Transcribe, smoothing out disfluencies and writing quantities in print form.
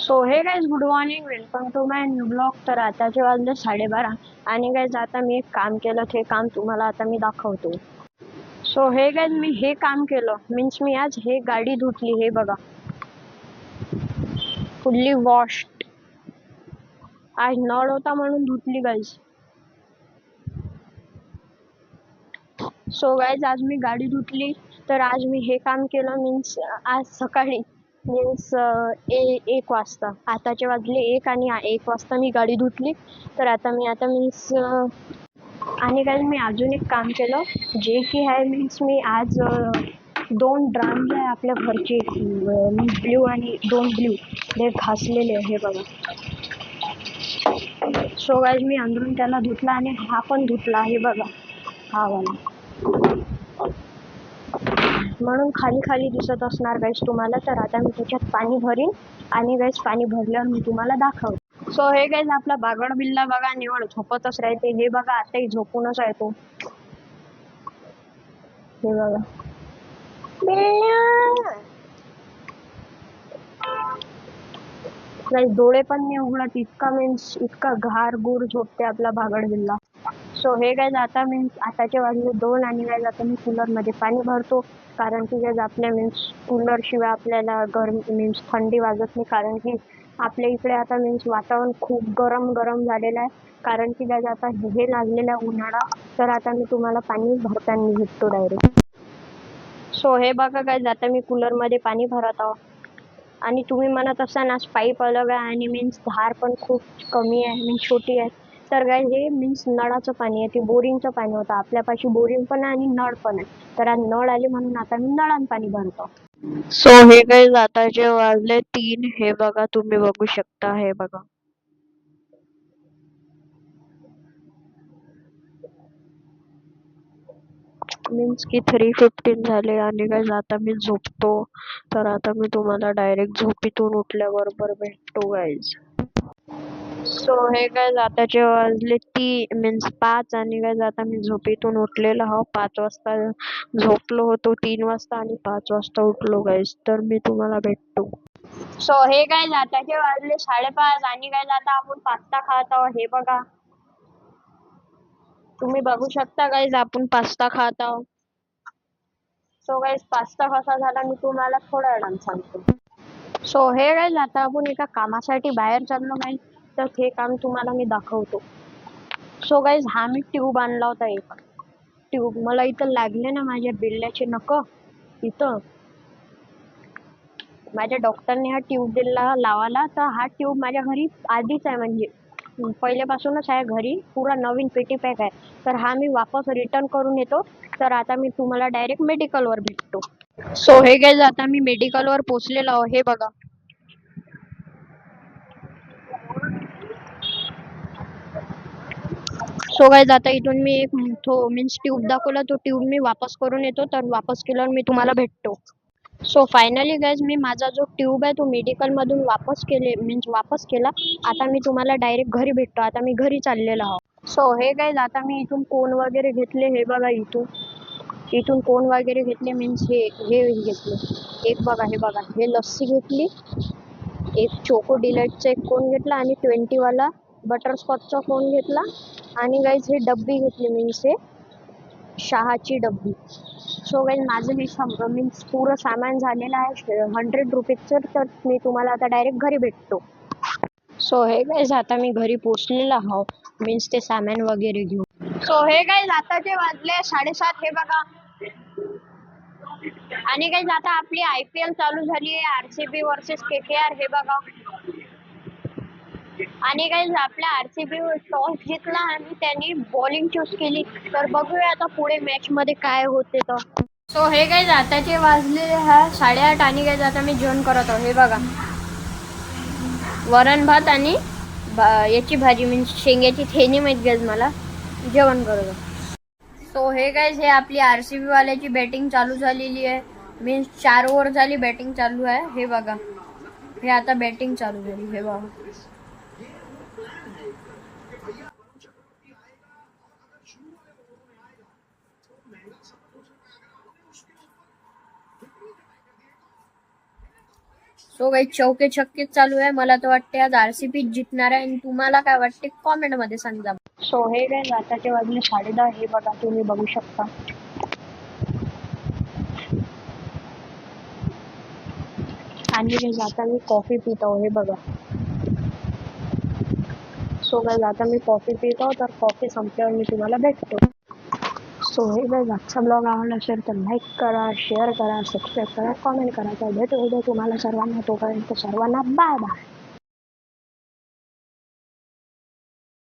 So hey guys, good morning, welcome to my new blog. तर आताचे वाजले 12:30 आणि गाइस आता मी एक काम केलं, ते काम तुम्हाला आता मी दाखवतो. सो हे गाइस, मी हे काम केलं मीन्स मी आज हे गाडी धुतली. हे बघा, फुल्ली वॉश. आज नळ होता म्हणून धुतली गाइस. सो गाइस, आज मी गाडी धुतली. तर आज मी हे काम केलं मीन्स आज सकाळी मीन्स 1 वाजता. आताचे वाजले 1 आणि 1 वाजता मी गाडी धुतली. तर आता मीन्स आणि गाइस मी अजून एक काम केलं, जे की आहे मीन्स मी आज 2 ड्रम्स आहे आपल्या घरचे, ब्ल्यू आणि 2 ब्ल्यू हे घासलेले आहे. हे बघा. सो गाइस, मी अंदरून त्याला धुतला आणि हा पण धुतला. हे बघा, हा वाला. म्हणून खाली खाली दिसत असणार गाइस तुम्हाला. तर आता मी त्याच्यात पाणी भरीन आणि गाइस पाणी भरल्यावर मी तुम्हाला दाखवतो. सो हे गाइस, आपला बागड बिल्ला बघा निवड झोपतच राहते. हे बघा, आताही झोपूनच आहे तो. हे बघा, गाइस डोळे पण नाही उघडत, इतका मीन्स इतका घार गुर झोपते आपला बागड बिल्ला. सो हे गाइस, आता मीन्स आताचे वाजले 2 आणि गाइस आता मी कूलर मध्ये पाणी भरतो. कारण की गाइस आपल्या मीन्स कूलर शिवाय आपल्याला गरमी मीन्स थंडी वाजत नाही. कारण की आपल्या इकडे आता मीन्स वातावरण खूप गरम गरम झालेलं आहे. कारण की गाइस आता हे लागलेला उन्हाळा. तर आता मी तुम्हाला पाणी भरताना भेटतो डायरेक्ट. सो हे बघा गाइस, आता मी कूलर मध्ये पाणी भरत आहो. आणि तुम्ही म्हणत असाल आज पाईप अलग आहे आणि मीन्स धार पण खूप कमी आहे, मीन्स छोटी आहे. तर गाइस हे मीन्स नळाचं पाणी आहे, ते बोरिंगचं पाणी होतं. आपल्यापाशी बोरिंग पण आहे आणि नळ पण आहे. तर आज नळ आले म्हणून आता मी नळानं पाणी भरतो. सो हे गाइस, आताचे वाजले 3. हे बघा, तुम्ही बघू शकता. हे बघा, मीन्स की 3:15 झाले आणि गाइस आता मी झोपतो. तर आता मी तुम्हाला डायरेक्ट झोपेतून उठल्याबरोबर भेटतो गाइस. सो हे गाइस, आताचे वाजले 5 आणि गाइस आता मी झोपेतून उठलेलो आहो. 5 वाजता झोपलो होतो, 3 वाजता आणि 5 वाजता उठलो गाइस. तर मी तुम्हाला भेटतो. सो हे गाइस, आताचे वाजले 5:30 आणि गाइस आता आपण पास्ता खात आहोत. हे बघा, तुम्ही बघू शकता गाइस, आपण पास्ता खात आहोत. सो गाइस, पास्ता कसा झाला मी तुम्हाला थोड्या वेळानं सांगतो. सो हे गाइस, आता आपण एका कामासाठी बाहेर चाललो गाइस. तर हे काम तुम्हाला मी दाखवतो. सो गाइस, हा मी ट्यूब आणला होता. एक ट्यूब मला इथं लागले ना, माझ्या बिल्ल्याचे नख इथं. माझ्या डॉक्टरने हा ट्यूब दिला लावायला. तर हा ट्यूब माझ्या घरी आधीच आहे, म्हणजे पहिल्यापासूनच आहे घरी, पुरा नवीन पेटी पॅक आहे. तर हा मी वापस रिटर्न करून येतो. तर आता मी तुम्हाला डायरेक्ट मेडिकलवर भेटतो. सो हे गाइस, आता मी मेडिकलवर पोहोचलेलो आहे. हे बघा. सो गाइस, आता इथून मी एक मीन्स ट्यूब दाखवला, तो ट्यूब मी वापस करून येतो. तर वापस केल्यावर मी तुम्हाला भेटतो. सो फायनली गाइस, मी माझा जो ट्यूब आहे तो मेडिकल मधून वापस केला. आता मी तुम्हाला डायरेक्ट घरी भेटतो. आता मी घरी चाललेलो आहो. सो हे गाइस, आता मी इथून कोन वगैरे घेतले. हे बघा, इथून कोन वगैरे घेतले मीन्स हे घेतले. एक बघा, हे बघा, हे लस्सी घेतली. एक चोको डिलाइटचा एक कोन घेतला आणि 20 वाला बटरस्कॉचचा कोन घेतला. आणि गाइस हे डब्बी घेतली मीन्स हे शहाची डब्बी. सो गाइस, माझं हे मीन्स पुरं सामान झालेलं आहे 100 रुपीजचं. तर मी तुम्हाला आता डायरेक्ट घरी भेटतो. सो हे गाइस, आता मी घरी पोचलेलो आहो मीन्स ते सामान वगैरे घेऊन. सो हे गाइस, आताचे वाजले 7:30. हे बघा. आणि गाइस आता आपली IPL चालू झाली आहे, RCB वर्सेस KKR. हे बघा. आणि गाइस आपल्या RCB टॉस जिंकला आणि त्यांनी बॉलिंग चूज केली. तर बघूया आता पुढे मॅच मध्ये काय होते. तर सो हे गाइस, आताचे वाजले 8:30 आणि गाइस आता मी जेवण करत आहो. हे बघा, वरण भात आणि याची भाजी मीन्स शेंग्याची थेनी माहित गाइस मला. जेवण करत. सो हे गाइस, हे आपली RCB वाल्याची बॅटिंग चालू झालेली आहे. मीन्स 4 ओव्हर झाली, बॅटिंग चालू आहे. हे बघा, हे आता बॅटिंग चालू झाली. हे बघा. सो काही चौके छक्के चालू आहे. मला तर वाटते आज RCB जिंकणार आहे. आणि तुम्हाला काय वाटते कॉमेंट मध्ये सांगा. सो हे काय आताचे वाजले 10:30. हे बघा, तुम्ही बघू शकता. आणि guys आता मी कॉफी पितो, हे बघा. सो guys आता मी कॉफी पितो, तर कॉफी संपल्यावर मी तुम्हाला भेटतो. सो हे guys आजचा ब्लॉग आवडला असेल तर लाईक करा, शेअर करा, सबस्क्राईब करा, कॉमेंट करा. तर भेटू उद्या तुम्हाला सर्वांना. तोपर्यंत सर्वांना बाय बाय.